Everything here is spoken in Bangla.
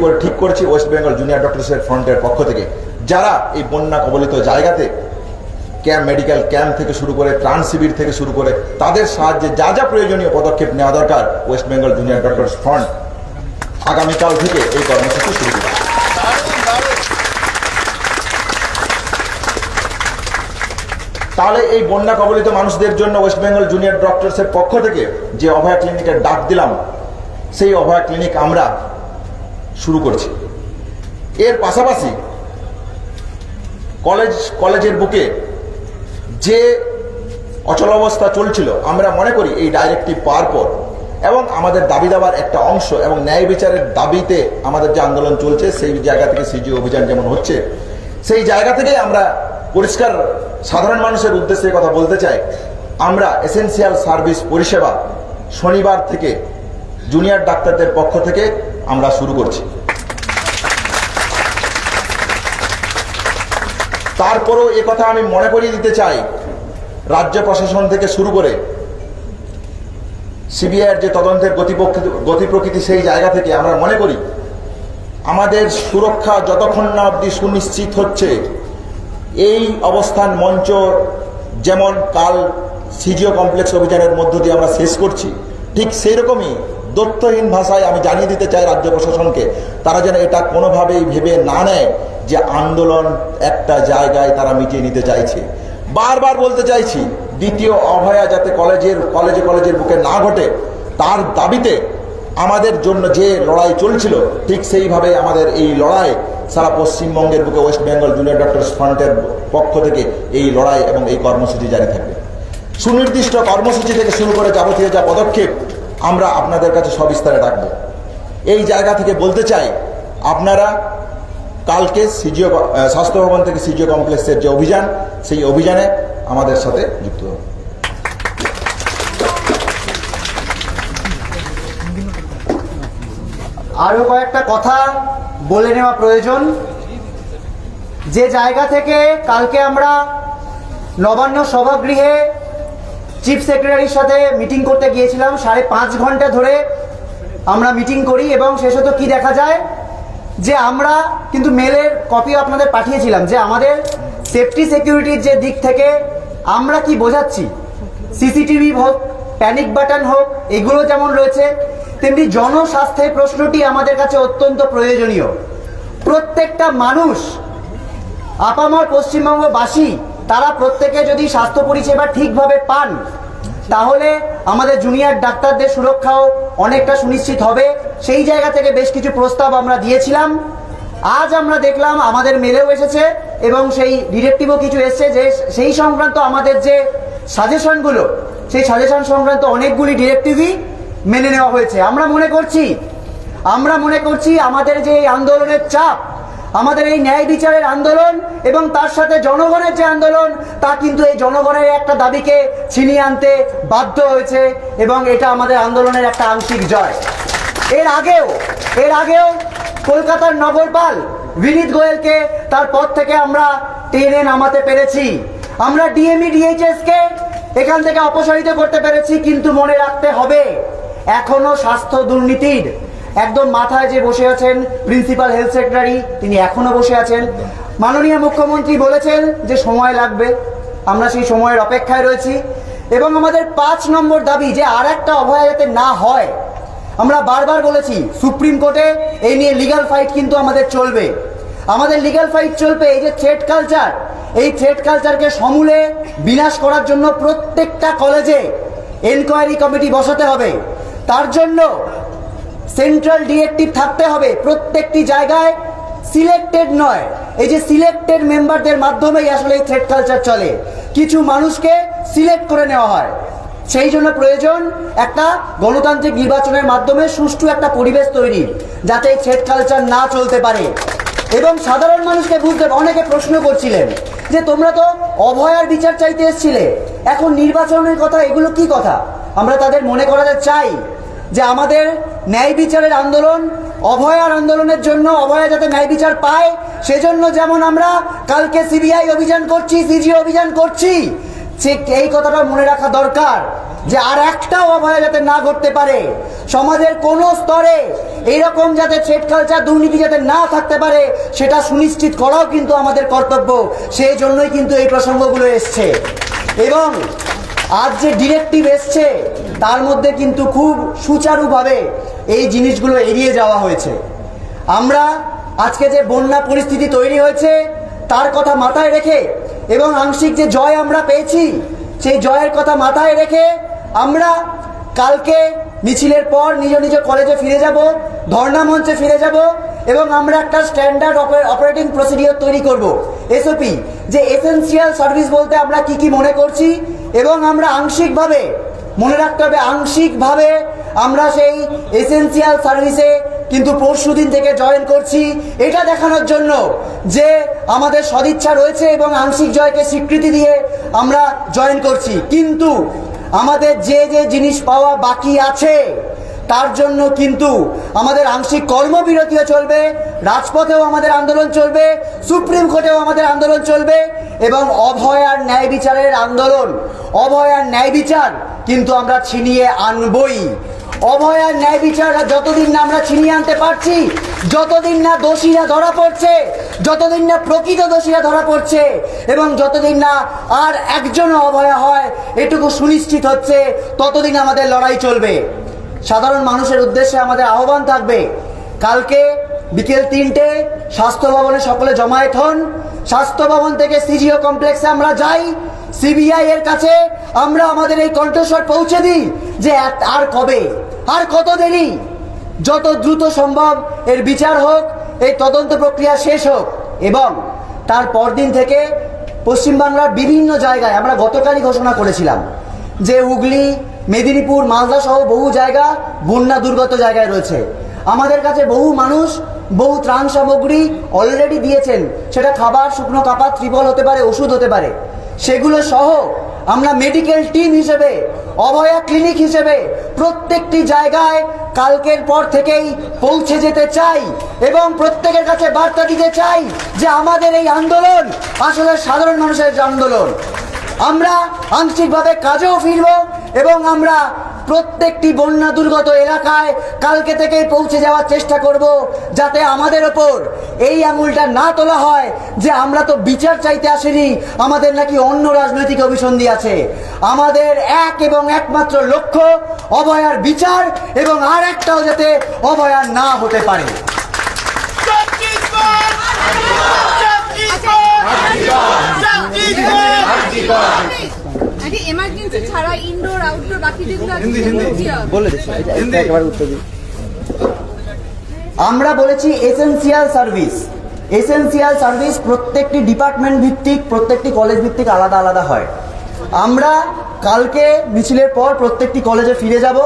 করে ঠিক করেছি ওয়েস্ট বেঙ্গল জুনিয়র ডক্টরসের ফ্রন্টের পক্ষ থেকে, যারা এই বন্যা কবলিত জায়গাতে ক্যাম্প, মেডিকেল ক্যাম্প থেকে শুরু করে ত্রাণ শিবির থেকে শুরু করে তাদের সাহায্যে যা যা প্রয়োজনীয় পদক্ষেপ নেওয়া দরকার, West Bengal junior doctors front আগামীকাল থেকে এই কর্মসূচি শুরু করবে। তাহলে এই বন্যা কবলিত মানুষদের জন্য ওয়েস্ট বেঙ্গল জুনিয়র ডক্টরসের পক্ষ থেকে যে অভয়া ক্লিনিকের ডাক দিলাম, সেই অভয়া ক্লিনিক আমরা শুরু করছি। এর পাশাপাশি কলেজের বুকে যে অচলাবস্থা চলছিল, আমরা মনে করি এই ডাইরেক্টিভ পাওয়ার পর এবং আমাদের দাবি দাবার একটা অংশ এবং ন্যায় বিচারের দাবিতে আমাদের যে আন্দোলন চলছে, সেই জায়গা থেকে সিজিও অভিযান যেমন হচ্ছে, সেই জায়গা থেকেই আমরা পরিষ্কার সাধারণ মানুষের উদ্দেশ্যে কথা বলতে চাই। আমরা এসেনশিয়াল সার্ভিস পরিষেবা শনিবার থেকে জুনিয়র ডাক্তারদের পক্ষ থেকে আমরা শুরু করছি। তারপরেও কথা আমি মনে করিয়ে দিতে চাই, রাজ্য প্রশাসন থেকে শুরু করে সিবিআইয়ের যে তদন্তের গতি প্রকৃতি, সেই জায়গা থেকে আমরা মনে করি আমাদের সুরক্ষা যতক্ষণ না অবধি সুনিশ্চিত হচ্ছে, এই অবস্থান মঞ্চ যেমন কাল সিজিও কমপ্লেক্স অভিযানের মধ্য দিয়ে আমরা শেষ করছি, ঠিক সেই রকমই দত্তহীন ভাষায় আমি জানিয়ে দিতে চাই রাজ্য প্রশাসনকে, তারা যেন এটা কোনোভাবেই ভেবে না নেয় যে আন্দোলন একটা জায়গায় তারা মিটিয়ে নিতে চাইছে। বারবার বলতে চাইছি, দ্বিতীয় অভয়া যাতে কলেজের বুকে না ঘটে, তার দাবিতে আমাদের জন্য যে লড়াই চলছিল, ঠিক সেইভাবে আমাদের এই লড়াই সারা পশ্চিমবঙ্গের বুকে ওয়েস্ট বেঙ্গল জুনিয়র ডক্টরস ফ্রন্টের পক্ষ থেকে এই লড়াই এবং এই কর্মসূচি জারি থাকবে। সুনির্দিষ্ট কর্মসূচি থেকে শুরু করে যাবতীয় যা পদক্ষেপ আমরা আপনাদের কাছে সবিস্তারে রাখব। এই জায়গা থেকে বলতে চাই, আপনারা কালকে সিজিও স্বাস্থ্য ভবন থেকে সিজিও কমপ্লেক্সের যে অভিযান, সেই অভিযানে আমাদের সাথে যুক্ত হবে। আরো কয়েকটা কথা বলে নেওয়া প্রয়োজন। যে জায়গা থেকে কালকে আমরা নবান্ন সভাগৃহে চিফ সেক্রেটারির সাথে মিটিং করতে গিয়েছিলাম, 5.5 ঘন্টা ধরে আমরা মিটিং করি এবং শেষত কি দেখা যায় যে আমরা কিন্তু মেলের কপিও আপনাদের পাঠিয়েছিলাম যে আমাদের সেফটি সিকিউরিটির যে দিক থেকে আমরা কি বোঝাচ্ছি, সিসিটিভি হোক, প্যানিক বাটন হোক, এগুলো যেমন রয়েছে, তেমনি জনস্বাস্থ্যের প্রশ্নটি আমাদের কাছে অত্যন্ত প্রয়োজনীয়। প্রত্যেকটা মানুষ, আপামর পশ্চিমবঙ্গবাসী, তারা প্রত্যেকে যদি স্বাস্থ্য পরিষেবা ঠিকভাবে পান, তাহলে আমাদের জুনিয়র ডাক্তারদের সুরক্ষাও অনেকটা সুনিশ্চিত হবে। সেই জায়গা থেকে বেশ কিছু প্রস্তাব আমরা দিয়েছিলাম। আজ আমরা দেখলাম আমাদের মেলেও এসেছে এবং সেই ডিরেক্টিভও কিছু এসছে যে সেই সংক্রান্ত আমাদের যে সাজেশনগুলো, সেই সাজেশন সংক্রান্ত অনেকগুলি ডিরেক্টিভই মেনে নেওয়া হয়েছে। আমরা মনে করছি আমাদের যে আন্দোলনের চাপ, আমাদের এই ন্যায় বিচারের আন্দোলন এবং তার সাথে জনগণের যে আন্দোলন, তা কিন্তু এই জনগণের একটা দাবিকে ছিনিয়ে আনতে বাধ্য হয়েছে এবং এটা আমাদের আন্দোলনের একটা আংশিক জয়। এর আগেও কলকাতার নগরপাল বিনীত গোয়েলকে তার পদ থেকে আমরা টেনে নামাতে পেরেছি, আমরা ডিএমই ডিএইচএস কে এখান থেকে অপসারিত করতে পেরেছি। কিন্তু মনে রাখতে হবে, এখনো স্বাস্থ্য দুর্নীতির একদম মাথায় যে বসে আছেন প্রিন্সিপাল হেলথ সেক্রেটারি, তিনি এখনো বসে আছেন। মাননীয় মুখ্যমন্ত্রী বলেছেন যে সময় লাগবে, আমরা সেই সময়ের অপেক্ষায় রয়েছি। এবং আমাদের 5 নম্বর দাবি যে আর একটা অভয়া যাতে না হয়। আমরা বারবার বলেছি সুপ্রিম কোর্টে এই নিয়ে লিগ্যাল ফাইট কিন্তু আমাদের চলবে, আমাদের লিগ্যাল ফাইট চলবে। এই যে থ্রেট কালচার, এই থ্রেট কালচারকে সমূলে বিনাশ করার জন্য প্রত্যেকটা কলেজে এনকোয়ারি কমিটি বসাতে হবে, তার জন্য সেন্ট্রাল ডিরেক্টিভ থাকতে হবে। প্রত্যেকটি জায়গায় সিলেক্টেড নয়, এই যে সিলেক্টেড মেম্বারদের মাধ্যমেই আসলে এই থ্রেট কালচার চলে, কিছু মানুষকে সিলেক্ট করে নেওয়া হয়। সেই জন্য প্রয়োজন একটা গণতান্ত্রিক নির্বাচনের মাধ্যমে সুষ্ঠু একটা পরিবেশ তৈরি, যাতে এই থ্রেট কালচার না চলতে পারে। এবং সাধারণ মানুষকে বুঝতে, অনেকে প্রশ্ন করছিলেন যে তোমরা তো অভয়ার বিচার চাইতে এসেছিলে, এখন নির্বাচনের কথা, এগুলো কি কথা? আমরা তাদের মনে করাতে চাই যে আমাদের ন্যায় বিচারের আন্দোলন, অভয়ার আন্দোলনের জন্য, অভয়া যাতে ন্যায় বিচার পায় সেজন্য যেমন আমরা কালকে সিবিআই অভিযান করছি, সিজিও অভিযান করছি, ঠিক এই কথাটা মনে রাখা দরকার যে আর একটাও অভয়া যাতে না ঘটতে পারে। সমাজের কোনো স্তরে এইরকম যাতে থ্রেড কালচার, দুর্নীতি যাতে না থাকতে পারে সেটা সুনিশ্চিত করাও কিন্তু আমাদের কর্তব্য। সেই জন্যই কিন্তু এই প্রসঙ্গগুলো এসছে। এবং আজ যে ডিরেক্টিভ এসছে তার মধ্যে কিন্তু খুব সুচারুভাবে এই জিনিসগুলো এড়িয়ে যাওয়া হয়েছে। আমরা আজকে যে বন্যা পরিস্থিতি তৈরি হয়েছে তার কথা মাথায় রেখে এবং আংশিক যে জয় আমরা পেয়েছি সেই জয়ের কথা মাথায় রেখে আমরা কালকে মিছিলের পর নিজ নিজ কলেজে ফিরে যাব, ধর্ণা মঞ্চে ফিরে যাব এবং আমরা একটা স্ট্যান্ডার্ড অপারেটিং প্রসিডিওর তৈরি করব, এসওপি, যে এসেনশিয়াল সার্ভিস বলতে আমরা কি কি মনে করছি। এবং আমরা আংশিকভাবে, মনে রাখতে হবে, আংশিকভাবে আমরা সেই এসেনশিয়াল সার্ভিসে কিন্তু পরশুদিন থেকে জয়েন করছি, এটা দেখানোর জন্য যে আমাদের সদিচ্ছা রয়েছে এবং আংশিক জয়কে স্বীকৃতি দিয়ে আমরা জয়েন করছি। কিন্তু আমাদের যে যে জিনিস পাওয়া বাকি আছে তার জন্য কিন্তু আমাদের আংশিক কর্মবিরতিও চলবে, রাজপথেও আমাদের আন্দোলন চলবে, সুপ্রিম কোর্টেও আমাদের আন্দোলন চলবে এবং অভয় আর ন্যায় বিচারের আন্দোলন, অভয় আর ন্যায় বিচার কিন্তু আমরা ছিনিয়ে আনবই। অভয় আর ন্যায় বিচার যতদিন না আমরা ছিনিয়ে আনতে পারছি, যতদিন না দোষীরা ধরা পড়ছে, যতদিন না প্রকৃত দোষীরা ধরা পড়ছে এবং যতদিন না আর একজনও অভয় হয় এটুকু সুনিশ্চিত হচ্ছে, ততদিন আমাদের লড়াই চলবে। সাধারণ মানুষের উদ্দেশ্যে আমাদের আহ্বান থাকবে, কালকে বিকেল 3টে স্বাস্থ্য ভবনে সকলে জমায়েত হন। স্বাস্থ্য ভবন থেকে সিজিও কমপ্লেক্সে আমরা যাই, সিবিআই এর কাছে আমরা আমাদের এই কণ্ঠস্বর পৌঁছে দিই যে আর কবে, আর কত দেরি, যত দ্রুত সম্ভব এর বিচার হোক, এই তদন্ত প্রক্রিয়া শেষ হোক। এবং তার পরদিন থেকে পশ্চিমবাংলার বিভিন্ন জায়গায় আমরা গতকালই ঘোষণা করেছিলাম যে হুগলি, মেদিনীপুর, মালদা সহ বহু জায়গা বন্যা দুর্গত জায়গায় রয়েছে। আমাদের কাছে বহু মানুষ বহু ত্রাণ সামগ্রী অলরেডি দিয়েছেন, সেটা খাবার, শুকনো কাপড়, ত্রিপল হতে পারে, ওষুধ হতে পারে। সেগুলো সহ আমরা মেডিকেল টিম হিসেবে, অভয়া ক্লিনিক হিসেবে প্রত্যেকটি জায়গায় কালকের পর থেকেই পৌঁছে যেতে চাই এবং প্রত্যেকের কাছে বার্তা দিতে চাই যে আমাদের এই আন্দোলন আসলে সাধারণ মানুষের আন্দোলন। আমরা আংশিকভাবে কাজেও ফিরব এবং আমরা প্রত্যেকটি বন্যা দুর্গত এলাকায় কালকে থেকেই পৌঁছে যাওয়ার চেষ্টা করব, যাতে আমাদের ওপর এই আঙুলটা না তোলা হয় যে আমরা তো বিচার চাইতে আসিনি, আমাদের নাকি অন্য রাজনৈতিক অভিসন্ধি আছে। আমাদের এক এবং একমাত্র লক্ষ্য অভয়ার বিচার এবং আর একটাও যাতে অভয়ার না হতে পারে। এমার্জেন্সি ছাড়া ইনডোর আউটডোর বাকি যেগুলো আমরা বলেছি এসেনশিয়াল সার্ভিস। এসেনশিয়াল সার্ভিস প্রত্যেকটি ডিপার্টমেন্ট ভিত্তিক, প্রত্যেকটি কলেজ ভিত্তিক আলাদা আলাদা হয়। আমরা কালকে মিছিলের পর প্রত্যেকটি কলেজে ফিরে যাব।